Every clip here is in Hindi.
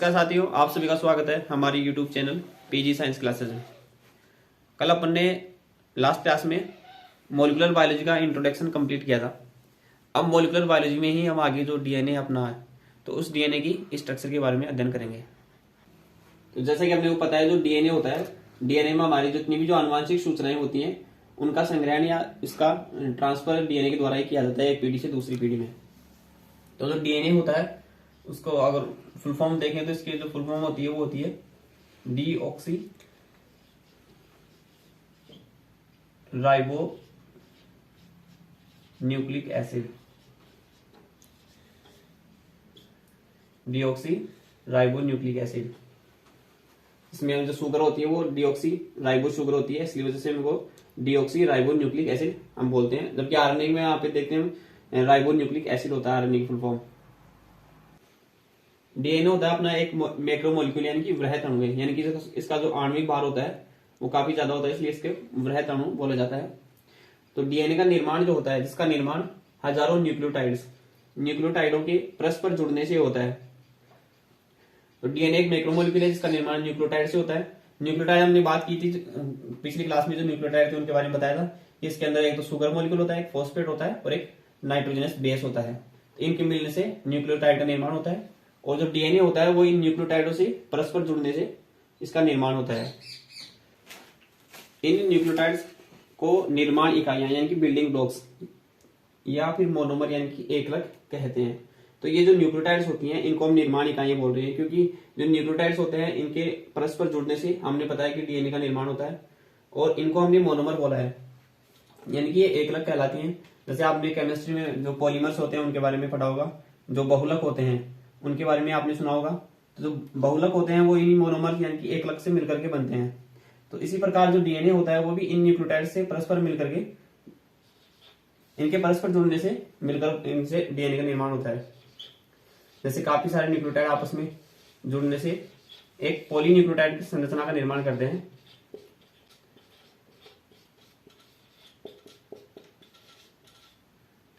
नमस्कार साथियों, आप सभी का स्वागत है हमारी YouTube channel PG science classes में। कल अपन ने लास्ट क्लास में मॉलिक्यूलर बायोलॉजी का इंट्रोडक्शन कंप्लीट किया था। अब मॉलिक्यूलर बायोलॉजी में ही हम आगे जो डीएनए अपना है तो उस डीएनए की स्ट्रक्चर के बारे में अध्ययन करेंगे। तो जैसा कि अपने को पता है, जो डीएनए होता है, डीएनए में हमारी जितनी भी जो आनुवांशिक सूचनाएं होती हैं उनका संग्रहण या इसका ट्रांसफर डीएनए के द्वारा ही किया जाता है, एक पीढ़ी से दूसरी पीढ़ी में। तो जो डीएनए होता है उसको अगर फुल फॉर्म देखें तो इसकी जो फुल फॉर्म होती है वो होती है deoxy ribo nucleic acid. Deoxy ribo nucleic acid, इसमें जो शुगर होती है वो डीऑक्सी राइबो शुगर होती है, इसलिए वजह से इनको डीऑक्सी राइबो न्यूक्लिक एसिड हम बोलते हैं। जबकि आरएनए में यहाँ पे देखते हैं राइबो न्यूक्लिक एसिड होता है आरएनए की फुल फॉर्म। डीएनए होता है अपना एक मैक्रोमोलिक्यूल यानी कि वृहत अणु है, यानी कि इसका जो आणविक भार होता है वो काफी ज्यादा होता है, इसलिए इसके वृहत अणु बोला जाता है। तो डीएनए का निर्माण जो होता है, जिसका निर्माण हजारों न्यूक्लियोटाइडों के परस्पर जुड़ने से होता है। तो डीएनए एक मैक्रोमोलिक्यूल है जिसका निर्माण न्यूक्लियोटाइड से होता है। न्यूक्लियोटाइड हमने बात की थी पिछली क्लास में, जो न्यूक्लियोटाइड थे उनके बारे में बताया था। इसके अंदर एक तो शुगर मॉलिक्यूल होता है, एक फॉस्फेट होता है और एक नाइट्रोजनस बेस होता है। इनके मिलने से न्यूक्लियोटाइड का निर्माण होता है। और जो डीएनए होता है वो इन न्यूक्लियोटाइडों से परस्पर जुड़ने से इसका निर्माण होता है। इन न्यूक्लियोटाइड्स को निर्माण इकाइयां यानी कि बिल्डिंग ब्लॉक्स या फिर मोनोमर यानी कि एकलक कहते हैं। तो ये जो न्यूक्लियोटाइड्स होती हैं इनको हम निर्माण इकाइयां बोल रहे हैं, क्योंकि जो न्यूक्लियोटाइड्स होते हैं इनके परस्पर जुड़ने से हमने बताया कि डीएनए का निर्माण होता है। और इनको हमने मोनोमर बोला है, यानी कि ये एकलक कहलाती हैं। जैसे आपने केमिस्ट्री में जो पॉलीमर्स होते हैं उनके बारे में पढ़ा होगा, जो बहुलक होते हैं उनके बारे में आपने सुना होगा। तो जो बहुलक होते हैं वो इन मोनोमर यानी कि एकलक से मिलकर के बनते हैं। तो इसी प्रकार जो डीएनए होता है वो भी इन न्यूक्लियोटाइड से परस्पर मिलकर के, इनके परस्पर जुड़ने से मिलकर इनसे डीएनए का निर्माण होता है। जैसे काफी सारे न्यूक्लियोटाइड आपस में जुड़ने से एक पॉलीन्यूक्लियोटाइड की संरचना का निर्माण करते हैं।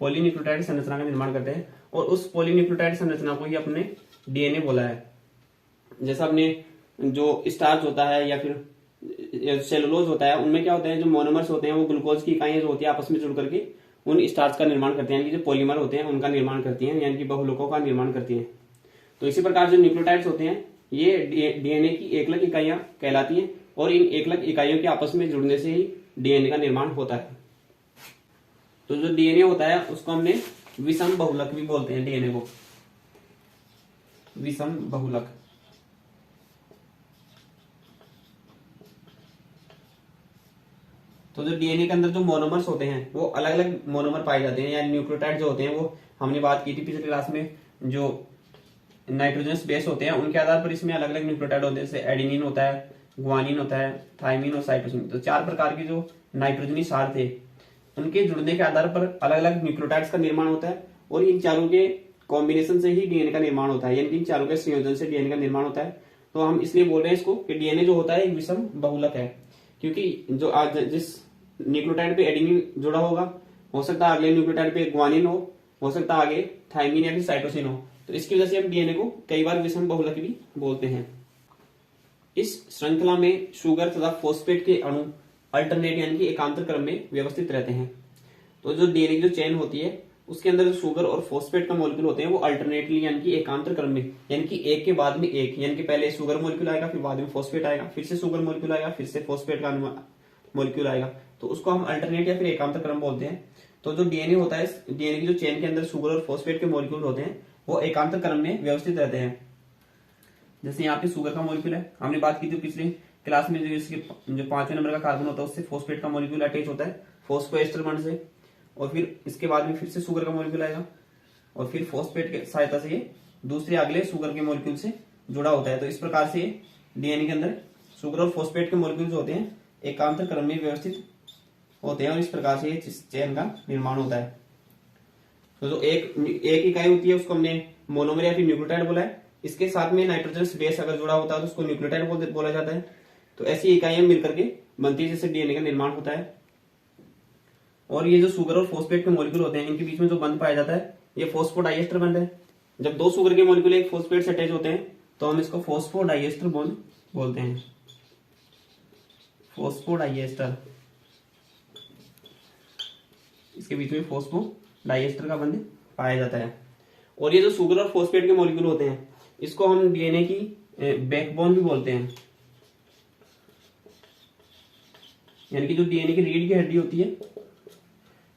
पॉलीन्यूक्लियोटाइड संरचना का निर्माण करते हैं और उस पॉलीन्यूक्लियोटाइड संरचना को ही अपने डीएनए बोला है। जैसा अपने जो स्टार्च होता है या फिर सेलुलोज होता है, उनमें क्या होता है, जो मोनोमर्स होते हैं वो ग्लूकोज की इकाइयां जो होती है आपस में जुड़ करके उन स्टार्च का निर्माण करते हैं, यानी कि जो पॉलीमर होते हैं उनका निर्माण करती हैं, यानी कि बहुलकों का निर्माण करती हैं। तो इसी प्रकार जो न्यूक्लियोटाइड्स होते हैं ये डीएनए की एकलक इकाइयां कहलाती हैं और इन एकलक इकाइयों के आपस में जुड़ने से ही डीएनए का निर्माण होता है। तो जो डीएनए होता है उसको हमने विषम बहुलक भी बोलते हैं। डीएनए को विषम बहुलक। तो जो डीएनए के अंदर जो मोनोमर्स होते हैं वो अलग अलग मोनोमर पाए जाते हैं, यानी न्यूक्लियोटाइड जो होते हैं वो हमने बात की थी पिछली क्लास में, जो नाइट्रोजनस बेस होते हैं उनके आधार पर इसमें अलग अलग न्यूक्लियोटाइड होते हैं। जैसे एडेनिन होता है, ग्वानिन होता है, थाइमिन और साइटोसिन। तो 4 प्रकार के जो नाइट्रोजनी क्षार थे उनके जुड़ने के आधार पर अलग अलग न्यूक्लियोटाइड्स का निर्माण होता है और इन चारों के कॉम्बिनेशन से ही डीएनए का निर्माण होता है, यानी कि इन चारों के संयोजन से डीएनए का निर्माण होता है। तो हम इसलिए बोल रहे हैं इसको कि डीएनए जो होता है एक विषम बहुलक है, क्योंकि जो आज जिस न्यूक्लियोटाइड पे एडेनिन जुड़ा होगा हो सकता है अगले न्यूक्लियोटाइड पे ग्वानिन हो सकता है आगे थाइमिन या फिर साइटोसिन हो। तो इसकी वजह से हम डीएनए को कई बार विषम बहुलक भी बोलते हैं। इस श्रृंखला में शुगर तथा फॉस्फेट के अणु अल्टरनेट यानी कि एकांतर क्रम में व्यवस्थित रहते हैं। तो जो डीएनए की जो चेन होती है उसके अंदर जो शुगर और फॉस्फेट का मॉलिक्यूल होते हैं वो अल्टरनेटली यानी कि एकांतर क्रम में, यानी कि एक के बाद में एक, यानी कि पहले शुगर मॉलिक्यूल आएगा फिर बाद में फॉस्फेट आएगा, फिर से शुगर मॉलिक्यूल आएगा फिर से फॉस्फेट का मॉलिक्यूल आएगा। तो उसको हम अल्टरनेट या फिर एकांतर क्रम बोलते हैं। तो जो डीएनए होता है, डीएनए की जो चेन के अंदर शुगर और फॉस्फेट के मॉलिक्यूल होते हैं वो एकांतर क्रम में व्यवस्थित रहते हैं। जैसे यहाँ पे शुगर का मॉलिक्यूल है, हमने बात की थी पिछले क्लास में, जो इसके जो 5वें नंबर का कार्बन होता है उससे फॉस्फेट का मॉलिक्यूल अटैच होता है फॉस्फोएस्टर बॉन्ड से, और फिर इसके बाद में फिर से शुगर का मॉलिक्यूल आएगा और फिर फॉस्फेट की सहायता से ये दूसरे अगले शुगर के मॉलिक्यूल से जुड़ा होता है। तो इस प्रकार से डीएनए के अंदर शुगर और फॉस्फेट के मॉलिक्यूल होते हैं एकांतर क्रम में व्यवस्थित होते हैं और इस प्रकार से ये चेन का निर्माण होता है। तो जो एक इकाई होती है उसको हमने मोनोमर या फिर न्यूक्लियोटाइड बोला है। इसके साथ में नाइट्रोजन बेस अगर जुड़ा होता है तो उसको न्यूक्लियोटाइड बोला जाता है। तो ऐसी इकाइयां मिलकर के बनती है जिससे डीएनए का निर्माण होता है। और ये जो शुगर और फॉस्फेट के मॉलिक्यूल होते हैं इनके बीच में जो बंध पाया जाता है ये फॉस्फोडाइएस्टर बंध है। जब 2 शुगर के मॉलिक्यूल एक फॉस्फेट से अटैच होते हैं तो हम इसको फॉस्फोडाइएस्टर बॉन्ड बोलते हैं, फॉस्फोडाइएस्टर। इसके बीच में फॉस्फोडाइएस्टर का बंध पाया जाता है। और ये जो शुगर और फॉस्फेट के मॉलिक्यूल होते हैं इसको हम डीएनए की बैकबोन भी बोलते हैं, यानी कि जो डीएनए की रीढ़ की हड्डी होती है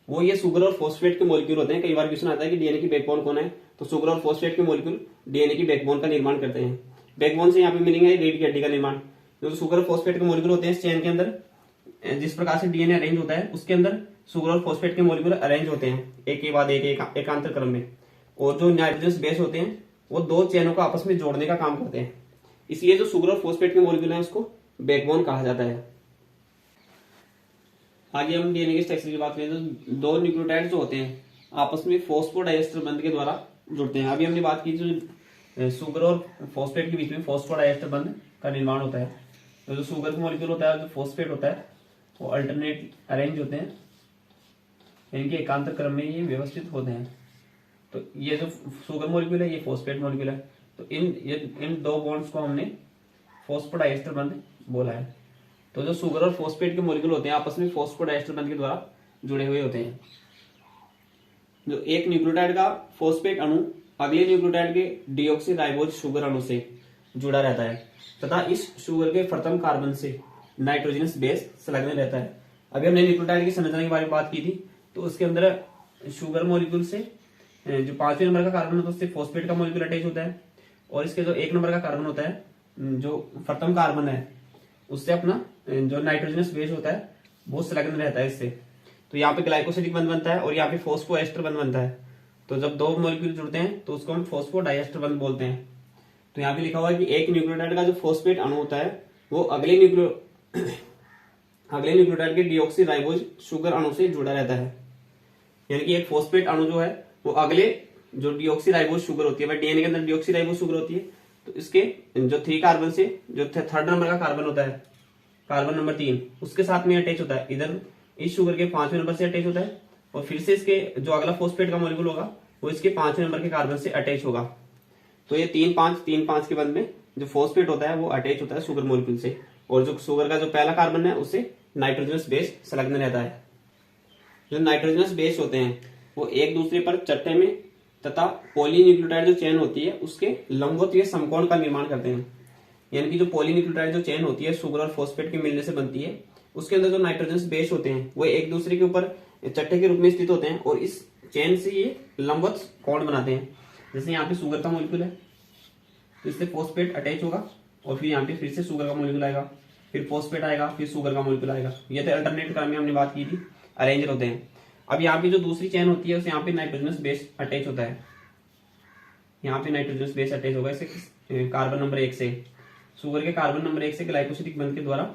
वो ये शुगर और फॉस्फेट के मॉलिक्यूल होते हैं। कई बार क्वेश्चन आता है कि डीएनए की बैकबोन कौन है, तो शुगर और फॉस्फेट के मॉलिक्यूल डीएनए की बैकबोन का निर्माण करते हैं। बैकबोन से यहाँ पे मिलेंगे रीढ़ की हड्डी का निर्माण। जो शुगर और फॉस्फेट के मॉलिक्यूल होते हैं इस चेन के अंदर जिस प्रकार से डीएनए अरेंज होता है उसके अंदर शुगर और फॉस्फेट के मॉलिक्यूल अरेंज होते हैं एक के बाद एक एकांतर क्रम में। और जो नाइट्रोजन बेस होते हैं वो दो चेनों को आपस में जोड़ने का काम करते हैं, इसलिए जो शुगर और फॉस्फेट के मॉलिक्यूल है उसको बैकबोन कहा जाता है। आगे हम डीएनए के स्ट्रक्चर की बात करें तो दो न्यूक्लियोटाइड जो होते हैं आपस में फॉस्फोडाइएस्टर बंध के द्वारा जुड़ते हैं। अभी हमने बात की जो शुगर और फॉस्फेट के बीच में फॉस्फोडाइएस्टर बंध का निर्माण होता है। तो जो शुगर मॉलिक्यूल होता है जो फॉस्फेट होता है वो अल्टरनेट अरेंज होते हैं, इनके एकांतर क्रम में ये व्यवस्थित होते हैं। तो ये जो शुगर मॉलिक्यूल है ये फॉस्फेट मॉलिक्यूल है, तो इन दो बॉन्ड्स को हमने फॉस्फोडाइएस्टर बंध बोला है। तो जो शुगर और फॉस्फेट के मॉलिक्यूल होते हैं आपस में फॉस्फोडाइएस्टर बंध के द्वारा जुड़े हुए होते हैं। जो एक न्यूक्लियोटाइड का फॉस्फेट अणु अगले न्यूक्लियोटाइड के डीऑक्सीराइबोज शुगर अणु से जुड़ा रहता है तथा इस शुगर के प्रथम कार्बन से नाइट्रोजनस बेस संलग्न रहता है। अभी हमने न्यूक्लियोटाइड की संरचना के बारे में बात की थी, तो उसके अंदर शुगर मॉलिक्यूल से जो 5वें नंबर का कार्बन होता है उससे फॉस्फेट का मॉलिक्यूल अटैच होता है, और इसके जो 1 नंबर का कार्बन होता है जो प्रथम कार्बन है उससे अपना जो नाइट्रोजनस बेस होता है वो संलग्न रहता है इससे। तो यहाँ पे ग्लाइकोसिडिक बंध बनता है और यहाँ पे फॉस्फोएस्टर बंध बनता है। तो जब दो मॉलिक्यूल जुड़ते हैं तो उसको हम फॉस्फोडाइएस्टर बंध बोलते हैं। तो यहाँ पे लिखा हुआ है कि एक न्यूक्लियोटाइड का जो फॉस्फेट अणु होता है वो अगले न्यूक्लियोटाइड के डीऑक्सीराइबोज शुगर अणु से जुड़ा रहता है। यानी कि एक फॉस्फेट अणु जो है वो अगले जो डीऑक्सीराइबोज शुगर होती है, डीएनए के अंदर डीऑक्सीराइबोज शुगर होती है, तो इसके जो 3 कार्बन से जो 3rd नंबर का कार्बन होता है, कार्बन नंबर 3 उसके साथ में अटैच होता है। इधर इस शुगर के 5वें नंबर से अटैच होता है और फिर से इसके जो अगला फॉस्फेट का मॉलिक्यूल होगा वो इसके 5वें नंबर के कार्बन से अटैच होगा। तो ये 3-5 के बंध में जो फॉस्फेट होता है वो अटैच होता है शुगर मॉलिक्यूल से, और जो शुगर का जो पहला कार्बन है उससे नाइट्रोजनस बेस संलग्न रहता है। जो नाइट्रोजनस बेस होते हैं वो एक दूसरे पर चट्टे में तथा पॉलीन्यूक्लियोटाइड जो चेन होती है उसके लंबवत या समकोण का निर्माण करते हैं। यानी कि जो पॉलीन्यूक्लियोटाइड जो चेन होती है शुगर और फॉस्फेट के मिलने से बनती है, उसके अंदर जो नाइट्रोजनस बेस होते हैं वो एक दूसरे के ऊपर चट्टे के रूप में स्थित होते हैं और इस चेन से ये लंबवत कोण बनाते हैं। जैसे यहाँ पे शुगर का मॉलिक्यूल है तो इससे फॉस्फेट अटैच होगा और फिर यहाँ पे फिर से शुगर का मॉलिक्यूल आएगा, फिर फॉस्फेट आएगा, फिर शुगर का मॉलिक्यूल आएगा। ये तो अल्टरनेट क्रम में हमने बात की थी, अरेंज होते हैं। अब यहाँ पे जो दूसरी चेन होती है उसे यहाँ पे नाइट्रोजनस बेस अटैच होता है, यहाँ पे नाइट्रोजनस बेस अटैच होगा इसे कार्बन नंबर 1 से, शुगर के कार्बन नंबर 1 से ग्लाइकोसिडिक बंध के द्वारा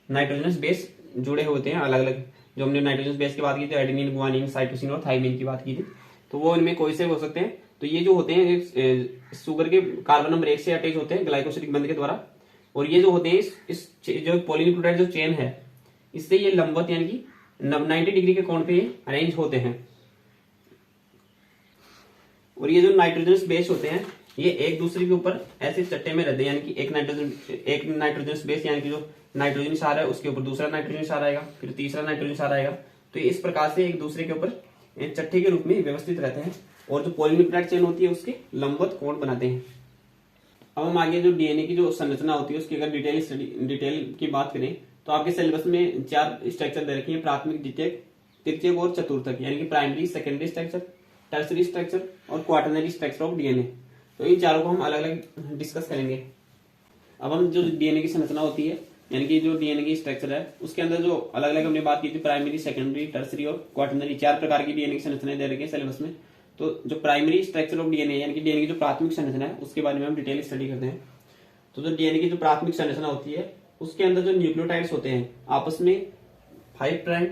नाइट्रोजनस बेस जुड़े होते हैं अलग अलग। जो हमने नाइट्रोजनस बेस की बात की थी एडेनिन, गुआनिन, साइटोसिन और थाइमिन की बात की थी, तो वो इनमें कोई से हो सकते हैं। तो ये जो होते हैं शुगर के कार्बन नंबर 1 से अटैच होते हैं ग्लाइकोसिडिक बंध के द्वारा, और ये जो होते हैं इस जो पॉलीन्यूक्लियोटाइड जो चेन है इससे ये लंबवत यानी कि 90 डिग्री के कोण पे ये अरेंज होते हैं। और ये जो नाइट्रोजनस बेस होते हैं ये एक दूसरे के ऊपर ऐसे चट्टे में रहते हैं, यानी कि एक नाइट्रोजनस बेस यानी कि जो नाइट्रोजन क्षार है उसके ऊपर दूसरा नाइट्रोजन क्षार आएगा, फिर तीसरा नाइट्रोजन क्षार आएगा। तो इस प्रकार से एक दूसरे के ऊपर चट्टे के रूप में व्यवस्थित रहते हैं और जो पॉलीन्यूक्लियोटाइड चेन होती है उसके लंबवत कोण बनाते हैं। अब हम आगे जो डीएनए की जो संरचना होती है उसकी अगर डिटेल की बात करें तो आपके सिलेबस में 4 स्ट्रक्चर दे रखे हैं, प्राथमिक, द्वितीयक, तृतीयक और चतुर्थक, यानी कि primary, secondary structure, tertiary structure और क्वाटरनरी स्ट्रक्चर ऑफ डीएनए। तो इन चारों को हम अलग अलग डिस्कस करेंगे। अब हम जो डीएनए की संरचना होती है यानी कि जो डीएनए की स्ट्रक्चर है उसके अंदर जो अलग अलग हमने बात की थी प्राइमरी, सेकेंडरी, टर्सरी और क्वाटरनरी, 4 प्रकार की डीएनए की संरचनाएं दे रखी है सिलेबस में। तो जो प्राइमरी स्ट्रक्चर ऑफ डीएनए यानी कि डीएनए की जो प्राथमिक संरचना है उसके बारे में हम डिटेल स्टडी करते हैं। तो जो डीएनए की जो प्राथमिक संरचना होती है उसके अंदर जो न्यूक्लियोटाइड्स होते हैं आपस में 5 प्राइम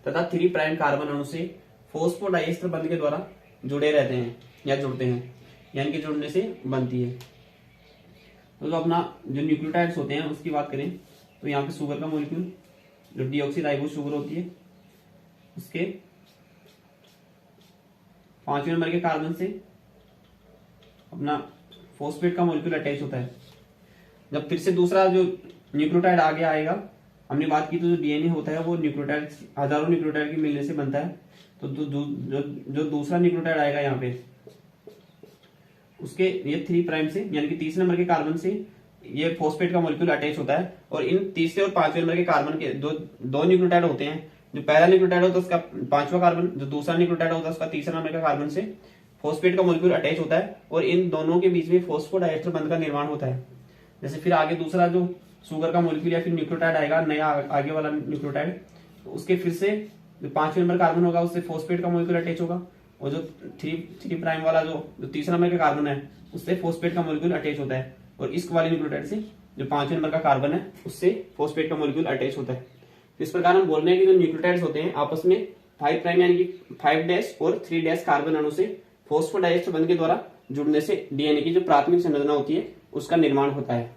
तथा 3 प्राइम कार्बन अणु से फॉस्फोडाइएस्टर बंध के द्वारा जुड़े रहते हैं या जुड़ते हैं, यानी कि जुड़ने से बनती है। तो जो अपना जो न्यूक्लियोटाइड्स होते हैं उसकी बात करें तो यहाँ पे शुगर का मॉलिक्यूल जो डीऑक्सीराइबोज शुगर होती है उसके 5वें नंबर के कार्बन से अपना फॉस्फेट का मॉलिक्यूल अटैच होता है। जब फिर से दूसरा जो न्यूक्लियोटाइड आगे आएगा, हमने बात की तो जो डीएनए होता है वो न्यूक्लियोटाइड, हजारों न्यूक्लियोटाइड के मिलने से बनता है। तो जो दूसरा न्यूक्लियोटाइड आएगा यहाँ पे, उसके ये 3 प्राइम से यानी कि तीसरे नंबर के कार्बन से ये फॉस्फेट का मॉलिक्यूल अटैच होता है। और इन तीसरे और पांचवें नंबर के कार्बन के दो न्यूक्लियोटाइड होते हैं। जो पहला न्यूक्लियोटाइड होता है उसका 5वां कार्बन, जो दूसरा न्यूक्लियोटाइड होता है उसका तीसरा नंबर का कार्बन से फॉस्फेट का मॉलिक्यूल अटैच होता है और इन दोनों के बीच में फॉस्फोडाइएस्टर बंध का निर्माण होता है। जैसे फिर आगे दूसरा जो शुगर का मॉलिक्यूल या फिर न्यूक्लियोटाइड आएगा, नया आगे वाला न्यूक्लियोटाइड, तो उसके फिर से जो 5वें नंबर कार्बन होगा उससे फॉस्फेट का मॉलिक्यूल अटैच होगा और जो 3 प्राइम वाला जो तीसरा नंबर का कार्बन है उससे फॉस्फेट का मॉलिक्यूल अटैच होता है। और इस वाले न्यूक्लियोटाइड से जो 5वें नंबर का कार्बन है उससे फॉस्फेट का मॉलिक्यूल अटैच होता है। तो इस प्रकार हम बोल रहे हैं कि जो न्यूक्लियोटाइड्स होते हैं आपस में 5 प्राइम यानी कि 5' और 3' कार्बन अणु से फॉस्फोडाइएस्टर बंध के द्वारा जुड़ने से डीएनए की जो प्राथमिक संरचना होती है उसका निर्माण होता है।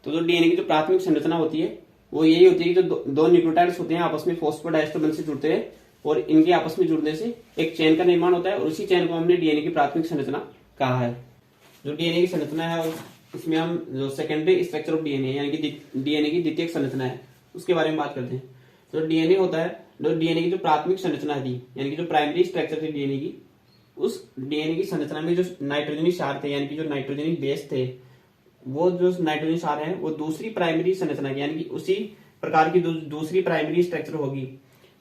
तो जो डीएनए की जो प्राथमिक संरचना होती है वो यही होती है कि जो दो न्यूक्लियोटाइड्स होते हैं आपस में फॉस्फोडाइएस्टर बंध से जुड़ते हैं और इनके आपस में जुड़ने से एक चेन का निर्माण होता है और उसी चेन को हमने डीएनए की प्राथमिक संरचना कहा है। जो डीएनए की संरचना है उसमें हम जो सेकेंडरी स्ट्रक्चर ऑफ डीएनए यानी कि डीएनए की द्वितीयक संरचना है उसके बारे में बात करते हैं। तो डीएनए होता है, जो डीएनए की जो प्राथमिक संरचना थी यानी कि जो प्राइमरी स्ट्रक्चर थी डीएनए की, उस डीएनए की संरचना में जो नाइट्रोजनी क्षार थे यानी कि जो नाइट्रोजनिक बेस थे, वो जो नाइट्रोजन क्षार है वो दूसरी प्राइमरी संरचना की यानी कि उसी प्रकार की दूसरी प्राइमरी स्ट्रक्चर होगी,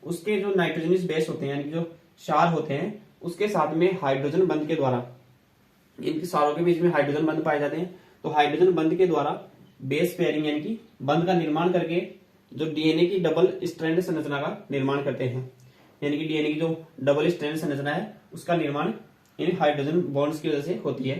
उसके जो नाइट्रोजनिक बेस होते हैं यानी कि जो क्षार होते हैं उसके साथ में हाइड्रोजन बंध के द्वारा, इनके क्षारों के बीच में हाइड्रोजन बंध पाए जाते हैं। तो हाइड्रोजन बंध के द्वारा बेस पेयरिंग यानी कि बंध का निर्माण करके जो डीएनए की डबल स्ट्रैंड संरचना का निर्माण करते हैं। यानी कि डीएनए की जो डबल स्ट्रैंड संरचना है उसका निर्माण इन हाइड्रोजन बॉन्ड्स की वजह से होती है।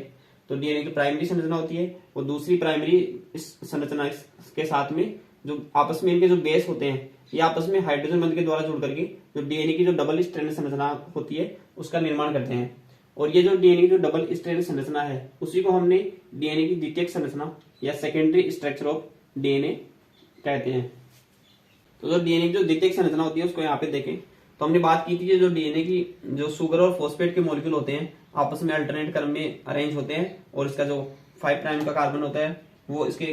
तो डीएनए की प्राइमरी संरचना होती है वो दूसरी प्राइमरी संरचना के साथ में जो आपस में इनके जो बेस होते हैं ये आपस में हाइड्रोजन बंध के द्वारा जुड़ करके जो डीएनए की जो डबल स्ट्रैंड संरचना होती है उसका निर्माण करते हैं। और ये जो डीएनए की जो डबल स्ट्रैंड संरचना है उसी को हमने डीएनए की द्वितीयक संरचना या सेकेंडरी स्ट्रक्चर ऑफ डीएनए कहते हैं। तो जो डीएनए की जो द्वितीयक संरचना होती है उसको यहाँ पे देखें तो हमने बात की थी जो डीएनए की जो शुगर और फॉस्फेट के मॉलिक्यूल होते हैं आपस में अल्टरनेट क्रम में अरेंज होते हैं और इसका जो 5 प्राइम का कार्बन होता है वो इसके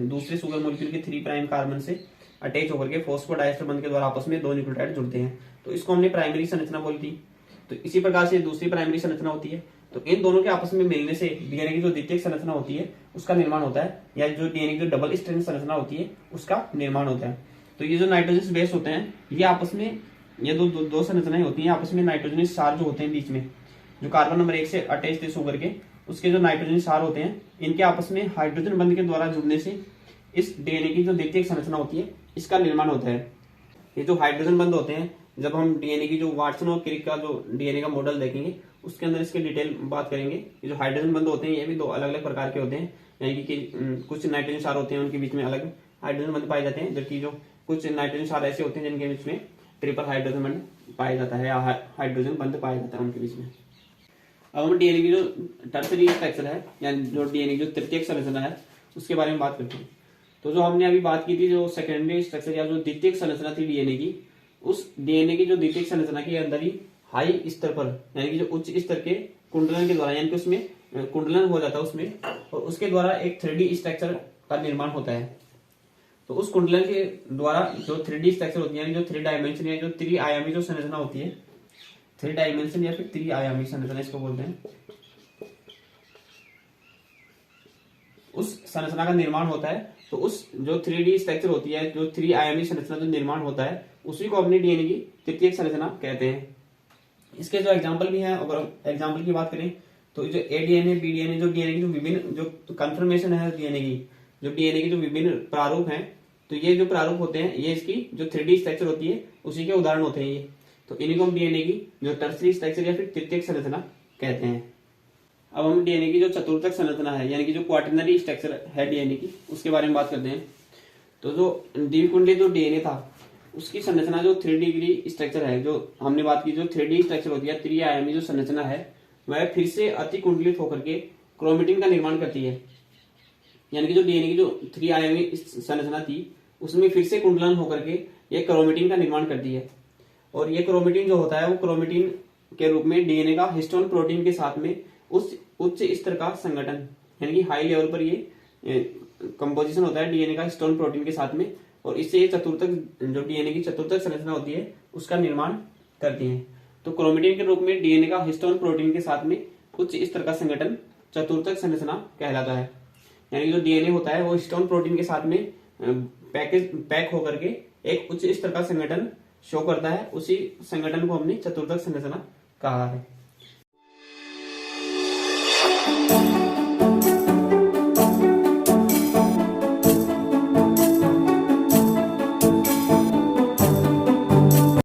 दूसरे शुगर मॉलिक्यूल के 3 प्राइम कार्बन से अटैच होकर के फॉस्फोडाइएस्टर बंध के द्वारा आपस में 2 न्यूक्लियोटाइड जुड़ते हैं। तो इसको हमने प्राइमरी संरचना बोली थी। तो इसी प्रकार से दूसरी प्राइमरी संरचना होती है। तो इन दोनों के आपस में मिलने से डीएनए की जो द्वितीयक संरचना होती है उसका निर्माण होता है, या जो डीएनए की जो डबल स्ट्रैंड संरचना होती है उसका निर्माण होता है। तो ये जो नाइट्रोजन बेस होते हैं ये आपस में ये दो संरचनाएं होती हैं आपस में। नाइट्रोजन क्षार जो होते हैं बीच में जो कार्बन नंबर 1 से अटैच थे शुगर के, उसके जो नाइट्रोजन क्षार होते हैं इनके आपस में हाइड्रोजन बंध के द्वारा जुड़ने से इस डीएनए की जो द्वितीयक संरचना होती है इसका निर्माण होता है। ये जो हाइड्रोजन बंध होते हैं, जब हम डीएनए की जो वाटसन और क्रिक का जो डीएनए का मॉडल देखेंगे उसके अंदर इसके डिटेल बात करेंगे। ये जो हाइड्रोजन बंध होते हैं ये भी 2 अलग अलग प्रकार के होते हैं, यानी कि कुछ नाइट्रोजन क्षार होते हैं उनके बीच में अलग हाइड्रोजन बंध पाए जाते हैं, जबकि जो कुछ नाइट्रोजन क्षार ऐसे होते हैं जिनके बीच में ट्रिपल हाइड्रोजन बंध पाया जाता है या हाइड्रोजन बंध पाया जाता है उनके बीच में। अब हम डीएनए की जो टर्सरी स्ट्रक्चर है यानी जो डीएनए की जो तृतीयक संरचना है उसके बारे में बात करते हैं। तो जो हमने अभी बात की थी जो सेकेंडरी स्ट्रक्चर या जो द्वितीयक संरचना थी डीएनए की, उस डीएनए की जो द्वितीयक संरचना के अंदर ही हाई स्तर पर यानी कि जो उच्च स्तर के कुंडलन के द्वारा यानी कि उसमें कुंडलन हो जाता है उसमें, और उसके द्वारा एक 3D स्ट्रक्चर का निर्माण होता है। तो उस कुंडलन के द्वारा जो 3D स्ट्रक्चर होती है यानी जो 3 डायमेंशन या जो 3 आयामी जो संरचना होती है, 3 डायमेंशन या फिर 3 आयामी संरचना इसको बोलते हैं, उस संरचना का निर्माण होता है। तो उस जो 3D स्ट्रक्चर होती है, जो 3 आयामी संरचना जो निर्माण होता है, उसी को अपने डीएनए की तृतीयक संरचना कहते हैं। इसके जो एग्जांपल भी हैं, अगर एग्जांपल की बात करें तो जो एडीएनए, बीडीएनए, जो डीएनए की जो विभिन्न जो कन्फर्मेशन है डीएनए की, जो डीएनए की जो विभिन्न प्रारूप हैं, तो ये जो प्रारूप होते हैं ये इसकी जो 3D स्ट्रक्चर होती है उसी के उदाहरण होते हैं ये। तो इन्हीं को हम डीएनए की जो टर्सरी स्ट्रक्चर या फिर तृतीयक संरचना कहते हैं। अब हम डीएनए की जो चतुर्थक संरचना है यानी कि जो क्वाटरनरी स्ट्रक्चर है डीएनए की उसके बारे में बात करते हैं। तो जो द्विकुंडली जो डीएनए था उसकी संरचना जो 3 डिग्री स्ट्रक्चर है, जो हमने बात की जो 3D स्ट्रक्चर होती है, 3 आयामी जो संरचना है, वह फिर से अति कुंडलित होकर के क्रोमेटिन का निर्माण करती है। यानी कि जो डीएनए की जो 3 आयामी संरचना थी उसमें फिर से कुंडलन होकर के ये क्रोमेटिन का निर्माण करती है। और ये क्रोमेटिन जो होता है वो क्रोमेटिन के रूप में डीएनए का हिस्टोन प्रोटीन के साथ में उस उच्च स्तर का संगठन, यानी कि हाई लेवल पर ये कंपोजिशन होता है डीएनए का हिस्टोन प्रोटीन के साथ में, और इससे ये चतुर्थक जो डीएनए की चतुर्थक संरचना होती है उसका निर्माण करती है। तो क्रोमेटिन के रूप में डीएनए का हिस्टोन प्रोटीन के साथ में उच्च स्तर का संगठन चतुर्थक संरचना कहलाता है। यानी जो डीएनए होता है वो हिस्टोन प्रोटीन के साथ में पैक होकर के एक उच्च स्तर का संगठन शो करता है, उसी संगठन को हमने चतुर्थक संरचना कहा है।